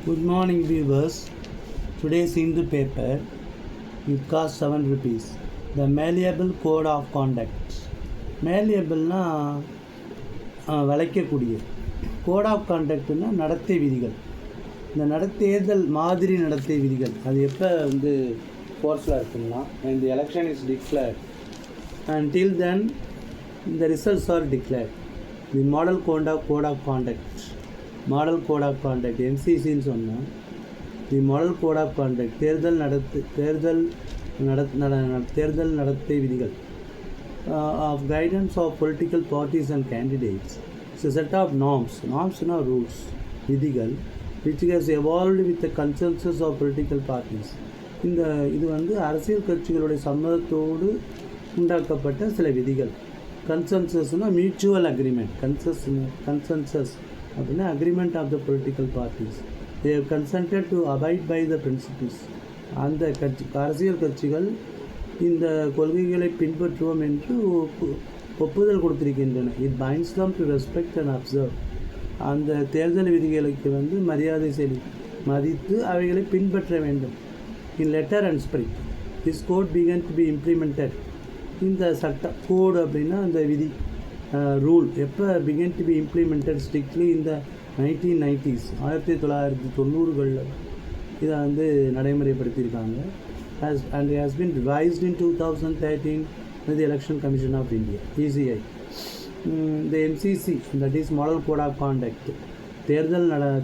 Good morning viewers. Today's Hindu paper it costs 7 rupees. The malleable code of conduct. Malleableனா வளைக்கக்கூடிய code of கான்டக்ட்னா நடத்தை விதிகள். இந்த தேர்தல் மாதிரி நடத்தை விதிகள் அது எப்போ ஃபோர்ஸில் இருக்குன்னா when the election is declared. Until then the results are declared. The model code of conduct. Model code of conduct எம்சிசின்னு சொன்னால் the model code of conduct தேர்தல் நடத்தை விதிகள் of guidance of political parties and candidates. It's a set of நார்ம்ஸ்னா rules விதிகள் which has evolved with the consensus of political parties. இது அரசியல் கட்சிகளுடைய சம்மதத்தோடு உண்டாக்கப்பட்ட சில விதிகள். கன்சென்சஸ்னால் மியூச்சுவல் அக்ரிமெண்ட். கன்சென்சஸ் அப்படின்னா agreement of the political parties. They have consented to abide by the principles. அந்த அரசியல் கட்சிகள் இந்த கொள்கைகளை பின்பற்றுவோம் என்று ஒப்புதல் கொடுத்திருக்கின்றன. It binds them to respect and observe. அந்த தேர்தல் விதிகளுக்கு மரியாதை மதித்து அவைகளை பின்பற்ற வேண்டும். In letter and spirit this code began to be implemented. இந்த சட்ட கோடு அப்படின்னா அந்த விதி ரூல் எப்போ began to be implemented strictly இந்த 1990s 1990களில் இதை நடைமுறைப்படுத்தியிருக்காங்க. And has been revised in 2013 with the Election Commission of India, ECI. The MCC, that is Model Code of Conduct,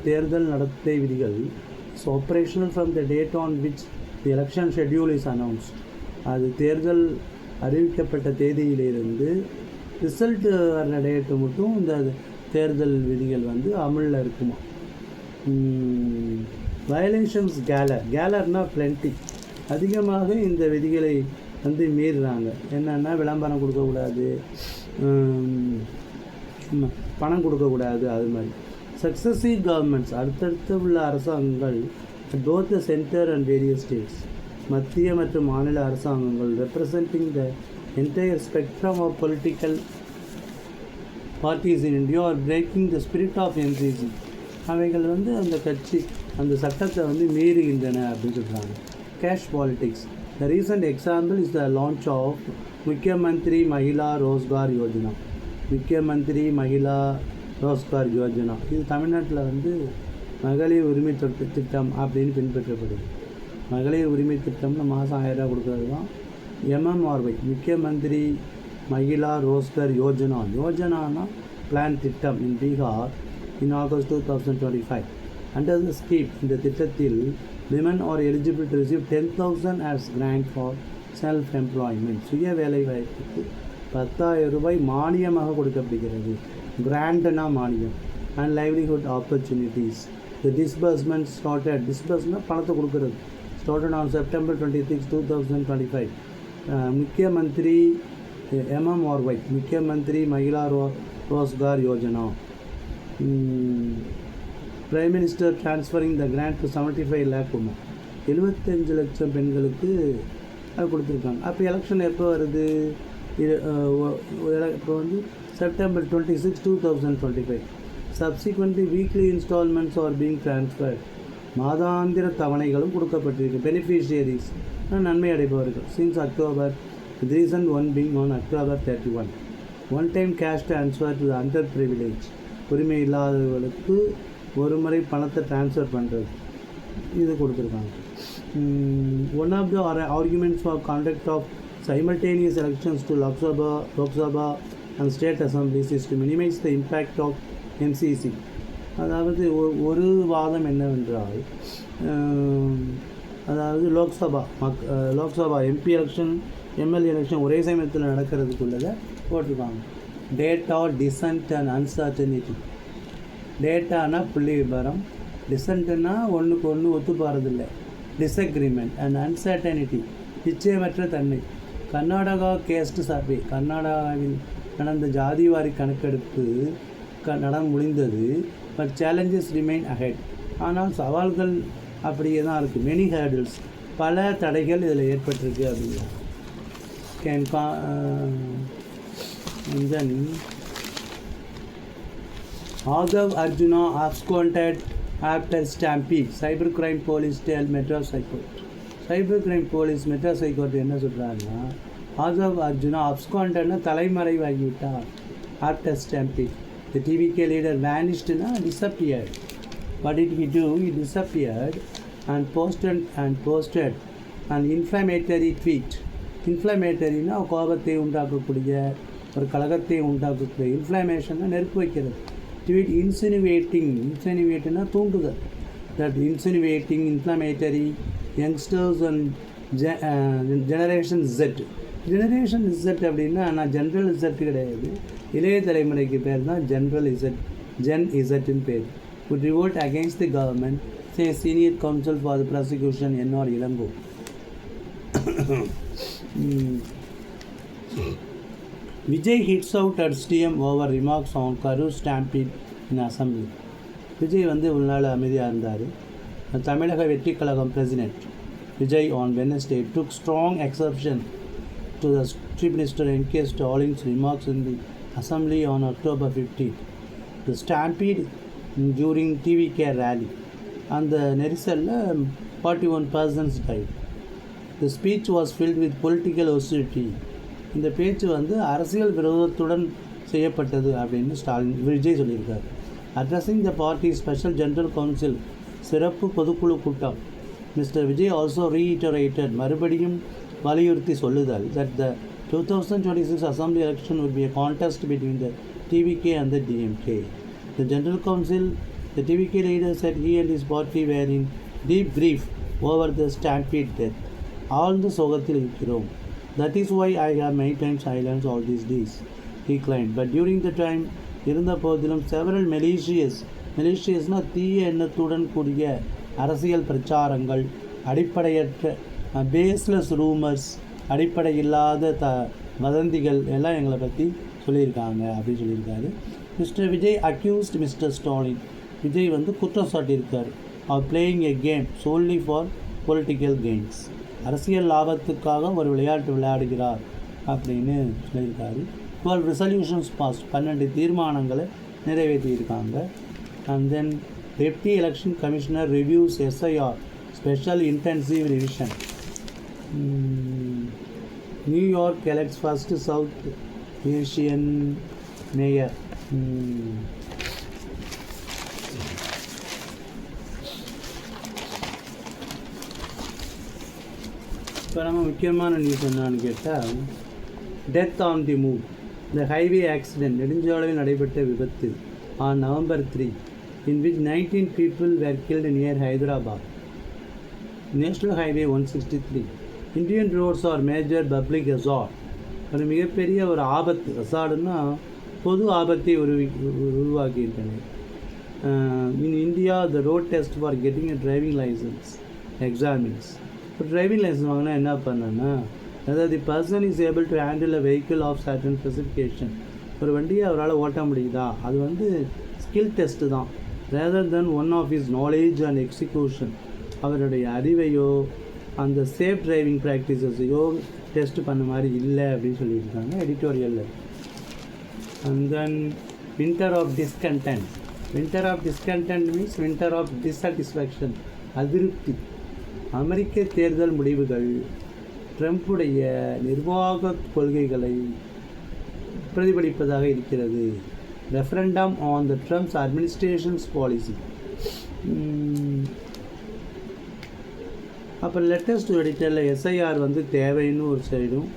தேர்தல் நடத்தை விதிகள் is operational from the date on which the election schedule is announced. அது தேர்தல் அறிவிக்கப்பட்ட தேதியிலிருந்து result வர date மட்டும் இந்த தேர்தல் விதிகள் அமலில் இருக்குமா. வயலேஷன்ஸ் கேலர்னால் பிளென்டி. அதிகமாக இந்த விதிகளை மீறுறாங்க. என்னென்னா விளம்பரம் கொடுக்கக்கூடாது, பணம் கொடுக்கக்கூடாது, அது மாதிரி. சக்ஸஸிவ் கவர்மெண்ட்ஸ் அடுத்தடுத்து உள்ள அரசாங்கங்கள் both the centre and various states மத்திய மற்றும் மாநில அரசாங்கங்கள் representing the entire spectrum of political parties in India are breaking the spirit of MCC. அவைகள் அந்த கட்சி அந்த சட்டத்தை மீறுகின்றன அப்படின்னு சொல்கிறாங்க. Cash politics. The recent example is the launch of Mukhyamantri Mahila Rozgar Yojana. Mukhyamantri Mahila Rozgar Yojana இது தமிழ்நாட்டில் மகளிர் உரிமை திட்டம் அப்படின்னு பின்பற்றப்படுது. மகளிர் உரிமை திட்டம்னு மாதம் 1000 ரூபா கொடுக்குறது தான் MMRY, முக்கியமந்திரி மகிழா ரோஸ்கர் யோஜனானா பிளான் திட்டம் in Bihar in August 2025. Under the scheme இந்த திட்டத்தில் women are eligible to receive 10,000 as grant for self employment. சுய வேலைவாய்ப்புக்கு 10,000 ரூபாய் மானியமாக கொடுக்கப்படுகிறது. கிராண்ட்னா மானியம். And livelihood opportunities. The disbursement disbursement பணத்தை கொடுக்கறது started on September 26, 2025. Mukhyamantri MMRY Mukhyamantri Mahila Rozgar Yojana. Prime minister transferring the grant to 75 lakh women. 75 லட்சம் பெண்களுக்கு அது கொடுத்துருக்காங்க. அப்போ எலெக்ஷன் எப்போ வருது? இப்போ September 26, 2025. Subsequently weekly instalments are being transferred. மாதாந்திர தவணைகளும் கொடுக்கப்பட்டிருக்கு. பெனிஃபிஷியரிஸ் நன்மை அடைபவர்கள். Since October, recent one being on October 31. One time cash transfer to under privilege. உரிமை இல்லாதவர்களுக்கு ஒரு முறை பணத்தை ட்ரான்ஸ்ஃபர் பண்ணுறது இது கொடுத்துருக்காங்க. One of the arguments for contact of simultaneous elections to Lok Sabha and state assemblies is to minimise the impact of MCC. அதாவது ஒரு வாதம் என்னவென்றால் அதாவது Lok Sabha MP election MLA election ஒரே சமயத்தில் நடக்கிறதுக்குள்ளதை போட்டிருக்காங்க. Data dissent and uncertainty. டேட்டானா புள்ளி விபரம், டிசன்ட்னா ஒன்றுக்கு ஒன்று ஒத்து போகிறதில்லை, டிஸ்அக்ரிமெண்ட் அண்ட் அன்சர்டனிட்டி நிச்சயமற்ற தன்மை. Karnataka caste survey. கர்நாடகாவில் நடந்த ஜாதிவாரி கணக்கெடுப்பு முடிந்தது. But challenges remain ahead. ஆனால் சவால்கள் அப்படியே தான் இருக்குது. மெனி ஹேர்டில்ஸ் பல தடைகள் இதில் ஏற்பட்டிருக்கு அப்படின்னா தென் Aghav Arjuna absconded after stampede. Cybercrime police tell Madras High Court. Cybercrime police Madras High Court என்ன சொல்கிறாங்கன்னா, Aadhav Arjuna அப்ஸ்காண்டர்னா தலைமறைவாகிவிட்டார். After stampede, the TVK leader vanished, disappeared. What did he do? He disappeared and posted an inflammatory tweet. இன்ஃப்ளமேட்டரினா கோபத்தை உண்டாக்கக்கூடிய ஒரு கலகத்தை உண்டாக்கக்கூடிய, இன்ஃப்ளமேஷன்னா நெருப்பு வைக்கிறது. Tweet இன்சினுவேட்டிங்னா தூண்டுதல். That insinuating inflammatory youngsters and generation Z. Generation Z அப்படின்னா நான் ஜென்ரல் Z கிடையாது, இளைய தலைமுறைக்கு பேர் தான் ஜென்ரல் Z, ஜென் இசட்னு பேர். would revolt against the government, say senior counsel for the prosecution N.R. Ilango. Vijay hits out at STM over remarks on Karur stampede in assembly. Vijay வந்து ஒரு நாள் அமைதியாக இருந்தார். Tamilaga Vettri Kazhagam president Vijay on Wednesday took strong exception to the Chief Minister N.K. Stalin's remarks in the assembly on October 15th. The stampede during TVK rally and the நெரிசலில் 41 persons died. The speech was filled with political hostility. இந்த பேச்சு வந்து அரசியல் விரோதத்துடன் செய்யப்பட்டது அப்படின்னு விஜய் சொல்லியிருக்கார். Addressing the party special general council சிறப்பு பொதுக்குழு கூட்டம், மிஸ்டர் விஜய் ஆல்சோ ரீஇட்டரேட்டட் மறுபடியும் வலியுறுத்தி சொல்லுதல் that the 2026 assembly election would be a contest between the TVK and the DMK. The general council, the TVK leader said he and his party were in deep grief over the stampede death. ஆழ்ந்த சோகத்தில் இருக்கிறோம். That is why I have many times silence all these days, he claimed. But during the time, இருந்த போதிலும் several malicious தீய எண்ணத்துடன் கூடிய அரசியல் பிரச்சாரங்கள், அடிப்படையற்ற பேஸ்லெஸ் ரூமர்ஸ், அடிப்படை இல்லாத வதந்திகள் எல்லாம் எங்களை பற்றி சொல்லியிருக்காங்க அப்படின்னு சொல்லியிருக்காரு. Mister Vijay accused mister Stalin, Vijay வந்து குற்றம் சாட்டியிருக்கார். அவர் playing a game solely for political gains, அரசியல் லாபத்துக்காக ஒரு விளையாட்டு விளையாடுகிறார் அப்படின்னு சொல்லியிருக்காரு. 12 ரெசல்யூஷன்ஸ் பாஸ், 12 தீர்மானங்களை நிறைவேற்றியிருக்காங்க. And then deputy election commissioner reviews SIR special intensive revision. New York elects first South Asian mayor. இப்போ நம்ம முக்கியமான நியூஸ் என்னன்னு கேட்டால், டெத் ஆன் தி மூவ், இந்த ஹைவே ஆக்சிடென்ட், நெடுஞ்சாலையில் நடைபெற்ற விபத்து on November 3 in which 19 people were killed near Hyderabad, National Highway 163. Indian roads are major public hazard. ஒரு மிகப்பெரிய ஒரு ஆபத்து, ஹசார்டுன்னா பொது ஆபத்தை உருவாக்கியிருக்கேன். In India the road test for getting a driving licence examines. இப்போ டிரைவிங் லைசன்ஸ் வாங்கினா என்ன பண்ணேன்னா, அதாவது the person is able to handle a vehicle of certain specification. ஒரு வண்டியை அவரால் ஓட்ட முடியுதா, அது வந்து ஸ்கில் டெஸ்ட்டு தான், rather than one of his knowledge and execution. அவருடைய அறிவையோ அந்த சேஃப் டிரைவிங் ப்ராக்டிசஸையோ டெஸ்ட் பண்ண மாதிரி இல்லை அப்படின்னு சொல்லியிருக்காங்க எடிட்டோரியலில். And then winter of discontent. Winter of discontent means winter of dissatisfaction, அதிருப்தி. அமெரிக்க தேர்தல் முடிவுகள் ட்ரம்ப்புடைய நிர்வாக கொள்கைகளை பிரதிபலிப்பதாக இருக்கிறது. Referendum on the Trump's administration's policy. அப்புறம் லெட்டஸ்ட் எடிட்டரில் SIR வந்து தேவைன்னு ஒரு சைடும்,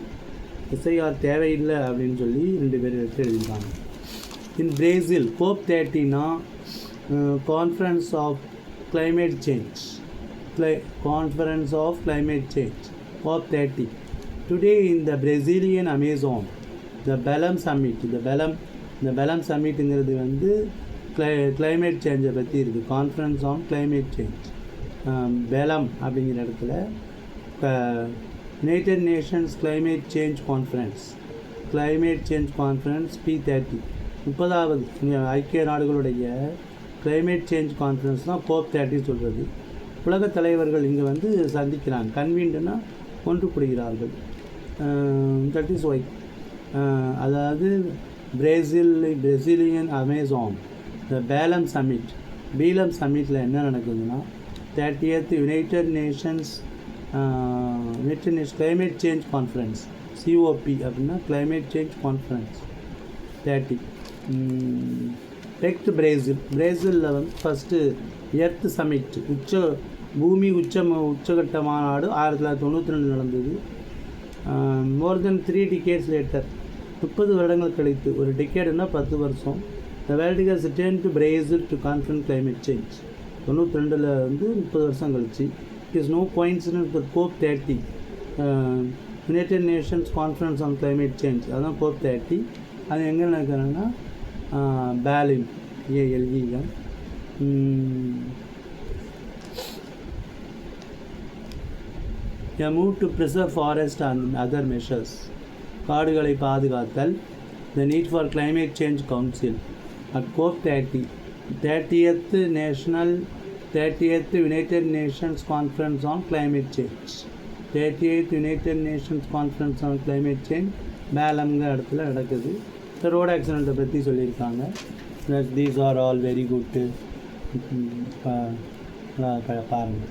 SIR தேவையில்லை அப்படின்னு சொல்லி 2 பேர் எடுத்து எழுதியிருக்காங்க. In Brazil COP 30 conference of climate change. Conference of Climate Change, COP 30. Today in the Brazilian Amazon, the Belém Summit. The Belém Summitங்கிறது வந்து climate change பற்றி இருக்குது. Conference on Climate Change. பெலம் அப்படிங்கிற இடத்துல United Nations Climate Change Conference P30, 30வது ஐக்கிய நாடுகளுடைய climate change conference தான் COP 30 சொல்கிறது. உலக தலைவர்கள் இங்கே வந்து சந்திக்கிறாங்க, கன்வீன்டுனா ஒன்று கூடுகிறார்கள். தட் இஸ் ஒய், அதாவது பிரேசிலியன் அமேசான் த பேலம் சம்மிட் பீலம் சம்மிட்டில் என்ன நடக்குதுன்னா 30th United Nations climate change conference, COP அப்படின்னா கிளைமேட் சேஞ்ச் கான்ஃபரன்ஸ் 30. நெக்ஸ்ட் பிரேசிலில் வந்து ஃபஸ்ட்டு எர்த் சமிட் பூமி உச்சகட்ட மாநாடு 1992 நடந்தது. மோர் தென் 3 decades லேட்டர், 30 வருடங்கள் கழித்து, ஒரு டிகேடுன்னா 10 வருஷம், the world has return to Brazil to conference climate change. 92 வந்து 30 வருஷம் கழிச்சு. It is no coincidence with COP 30, United Nations conference on climate change. அதுதான் COP 30. அது எங்கே நடக்குதுன்னா பேலின், ALEN. A move to preserve forest and other measures. காடுகளை பாதுகாத்தல். The need for climate change council at COP 30, 30th United Nations Conference on Climate Change. 30th United Nations Conference on Climate Change பேலம்ங்கிற இடத்துல நடக்குது. இந்த road ஆக்சிடெண்ட்டை பற்றி சொல்லியிருக்காங்க. These are all very good. பாருங்கள்.